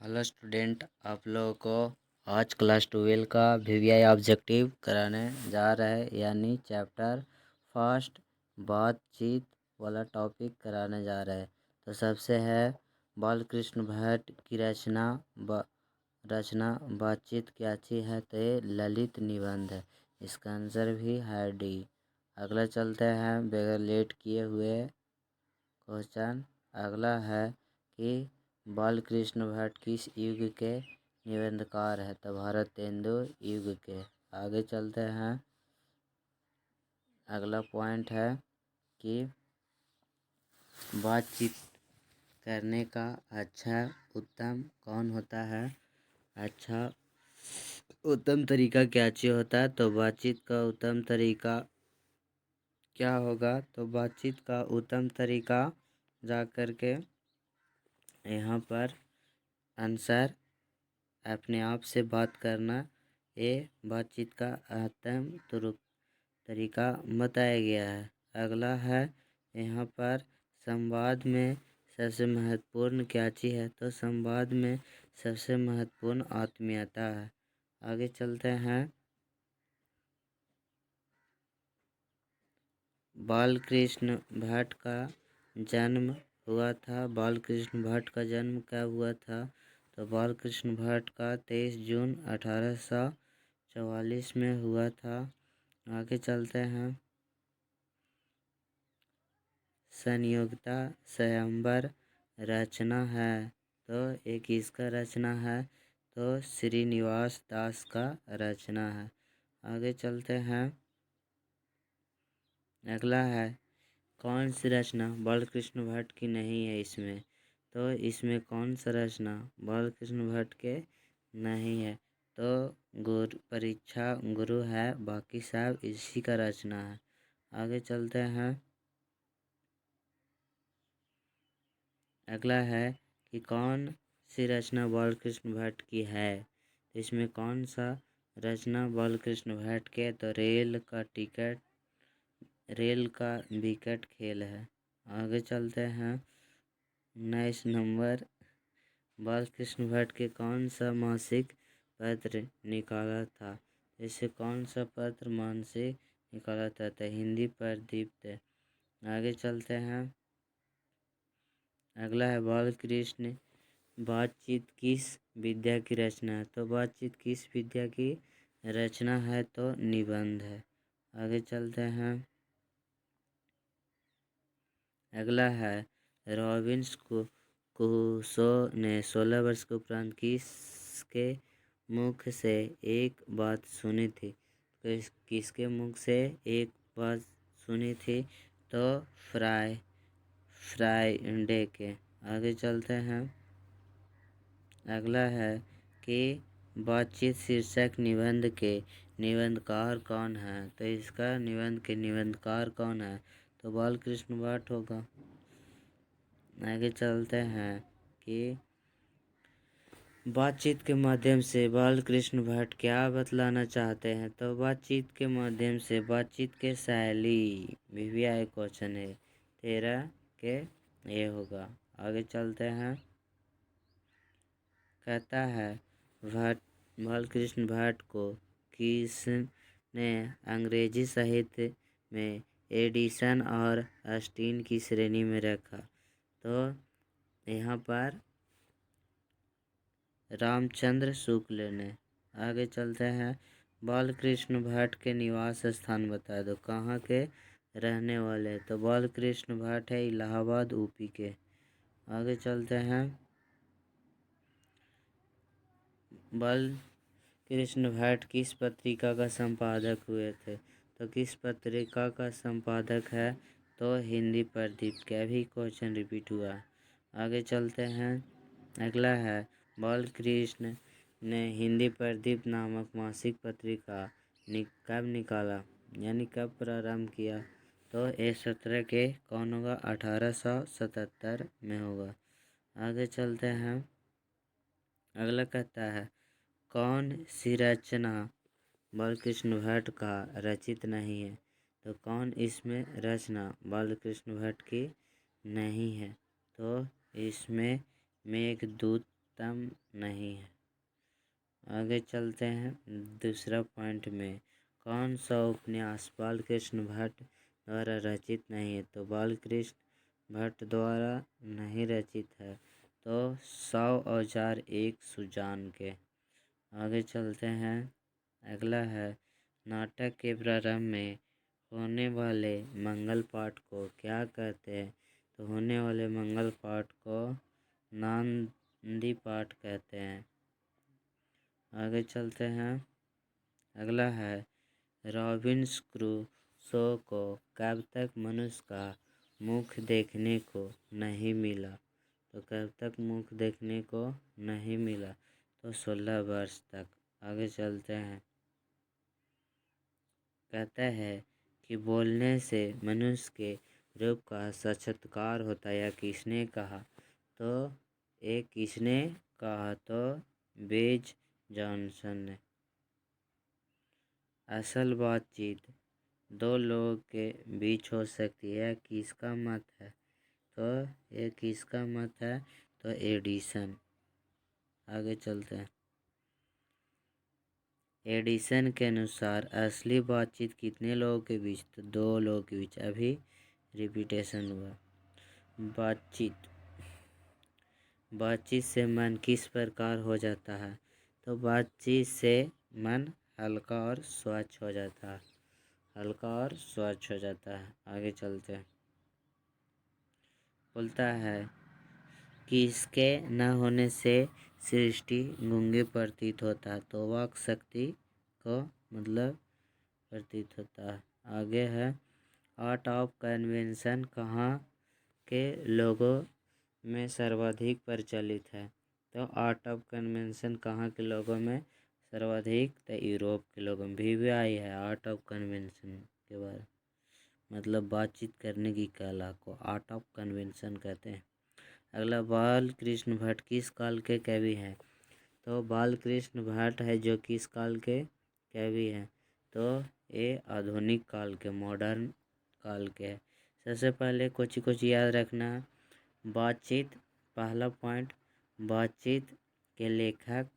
Hello student, आप लोगों को आज क्लास 12 का वीवीआई ऑब्जेक्टिव कराने जा रहे हैं, यानी चैप्टर फर्स्ट बातचीत वाला टॉपिक कराने जा रहे हैं। तो सबसे है बालकृष्ण भट्ट की रचना बातचीत क्या चीज है, तो ये ललित निबंध है। इसका आंसर भी है डी। अगला चलते हैं बगैर लेट किए हुए क्वेश्चन। अगला है कि बालकृष्ण भट्ट किस युग के निबंधकार है, तो भारतेंदु युग के। आगे चलते हैं। अगला पॉइंट है कि बातचीत करने का अच्छा उत्तम कौन होता है। अच्छा उत्तम तरीका क्या चीज होता है, तो बातचीत का उत्तम तरीका क्या होगा, तो बातचीत का उत्तम तरीका जा कर के यहाँ पर आंसर अपने आप से बात करना, ये बातचीत का उत्तम तरीका बताया गया है। अगला है यहाँ पर संवाद में सबसे महत्वपूर्ण क्या चीज है, तो संवाद में सबसे महत्वपूर्ण आत्मीयता है। आगे चलते हैं। बालकृष्ण भट्ट का जन्म हुआ था। बालकृष्ण भट्ट का जन्म कब हुआ था, तो बालकृष्ण भट्ट का 23 जून 1844 में हुआ था। आगे चलते हैं। संयोगता स्वयंवर रचना है, तो एक किसका रचना है, तो श्रीनिवास दास का रचना है। आगे चलते हैं। अगला है कौन सी रचना बालकृष्ण भट्ट की नहीं है इसमें, तो इसमें कौन सा रचना बालकृष्ण भट्ट के नहीं है, तो परीक्षा गुरु है, बाकी सब इसी का रचना है। आगे चलते हैं। अगला है कि कौन सी रचना बालकृष्ण भट्ट की है, तो इसमें कौन सा रचना बालकृष्ण भट्ट के, तो रेल का विकट खेल है। आगे चलते हैं। 19 नंबर, बालकृष्ण भट्ट के कौन सा मासिक पत्र निकाला था, इसे कौन सा पत्र मासिक निकाला था, तो हिंदी प्रदीप्त। आगे चलते हैं। अगला है बालकृष्ण बातचीत किस विद्या की रचना है, तो बातचीत किस विद्या की रचना है, तो निबंध है। आगे चलते हैं। अगला है रॉबिन्स क्रूसो ने 16 वर्ष के उपरांत किसके मुख से एक बात सुनी थी, तो किसके मुख से एक बात सुनी थी, तो फ्राइडे के। आगे चलते हैं। अगला है कि बातचीत शीर्षक निबंध के निबंधकार कौन है, तो इसका निबंध के निबंधकार कौन है, तो बालकृष्ण भट्ट होगा। आगे चलते हैं कि बातचीत के माध्यम से बालकृष्ण भट्ट क्या बतलाना चाहते हैं, तो बातचीत के माध्यम से बातचीत के शैली वीवीआई क्वेश्चन है 13 के ये होगा। आगे चलते हैं। कहता है बालकृष्ण भट्ट को किसने अंग्रेजी साहित्य में एडिसन और ऑस्टिन की श्रेणी में रखा, तो यहाँ पर रामचंद्र शुक्ल ने। आगे चलते हैं। बालकृष्ण भट्ट के निवास स्थान बता दो, कहाँ के रहने वाले, तो बालकृष्ण भट्ट है इलाहाबाद यूपी के। आगे चलते हैं। बालकृष्ण भट्ट किस पत्रिका का संपादक हुए थे, तो किस पत्रिका का संपादक है, तो हिंदी प्रदीप का भी क्वेश्चन रिपीट हुआ। आगे चलते हैं। अगला है बालकृष्ण ने हिंदी प्रदीप नामक मासिक पत्रिका कब निकाला, यानी कब प्रारंभ किया, तो ये 17 के कौन होगा, 1877 में होगा। आगे चलते हैं। अगला कहता है कौन सी रचना बालकृष्ण भट्ट का रचित नहीं है, तो कौन इसमें रचना बालकृष्ण भट्ट की नहीं है, तो इसमें मेघदूत उत्तम नहीं है। आगे चलते हैं दूसरा पॉइंट में। कौन सा उपन्यास बालकृष्ण भट्ट द्वारा रचित नहीं है? तो बालकृष्ण भट्ट द्वारा नहीं रचित है तो 100 औजार एक सुजान के। आगे चलते हैं, अगला है नाटक के प्रारंभ में होने वाले मंगल पाठ को क्या कहते हैं? तो होने वाले मंगल पाठ को नांदी पाठ कहते हैं। आगे चलते हैं, अगला है रॉबिन्सन क्रूसो को कब तक मनुष्य का मुख देखने को नहीं मिला? तो कब तक मुख देखने को नहीं मिला? तो 16 वर्ष तक। आगे चलते हैं, कहता है कि बोलने से मनुष्य के रूप का साक्षात्कार होता है। यह किसने कहा? तो ये किसने कहा? तो बेज जॉनसन ने। असल बातचीत दो लोगों के बीच हो सकती है, किसका मत है? तो ये किसका मत है? तो एडिसन। आगे चलते हैं, एडिसन के अनुसार असली बातचीत कितने लोगों के बीच? तो 2 लोगों के बीच। अभी रिपीटेशन हुआ। बातचीत से मन किस प्रकार हो जाता है? तो बातचीत से मन हल्का और स्वच्छ हो जाता है। हल्का और स्वच्छ हो जाता है। आगे चलते हैं, बोलता है कि इसके न होने से सृष्टि गूंगे प्रतीत होता है। तो वाक शक्ति को मतलब प्रतीत होता है। आगे है आर्ट ऑफ कन्वेंशन कहाँ के लोगों में सर्वाधिक प्रचलित है? तो आर्ट ऑफ कन्वेंशन कहाँ के लोगों में सर्वाधिक? तो यूरोप के लोगों में भी आई है आर्ट ऑफ कन्वेंशन के बारे, मतलब बातचीत करने की कला को आर्ट ऑफ कन्वेंशन कहते हैं। अगला बालकृष्ण भट्ट किस काल के कवि हैं? तो बालकृष्ण भट्ट है जो किस काल के कवि हैं? तो ये आधुनिक काल के, मॉडर्न काल के है। सबसे पहले कुछ याद रखना। बातचीत, पहला पॉइंट, बातचीत के लेखक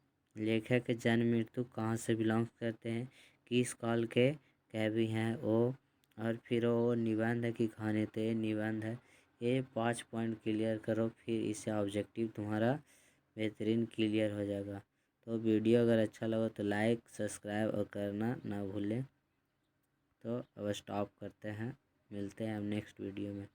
के जन्म मृत्यु कहाँ से बिलोंग करते हैं, किस काल के कवि हैं वो, और फिर वो निबंध है कि कहानी? तो ये निबंध है। ये 5 पॉइंट क्लियर करो, फिर इससे ऑब्जेक्टिव तुम्हारा बेहतरीन क्लियर हो जाएगा। तो वीडियो अगर अच्छा लगा तो लाइक सब्सक्राइब और करना ना भूलें। तो अब स्टॉप करते हैं, मिलते हैं अब नेक्स्ट वीडियो में।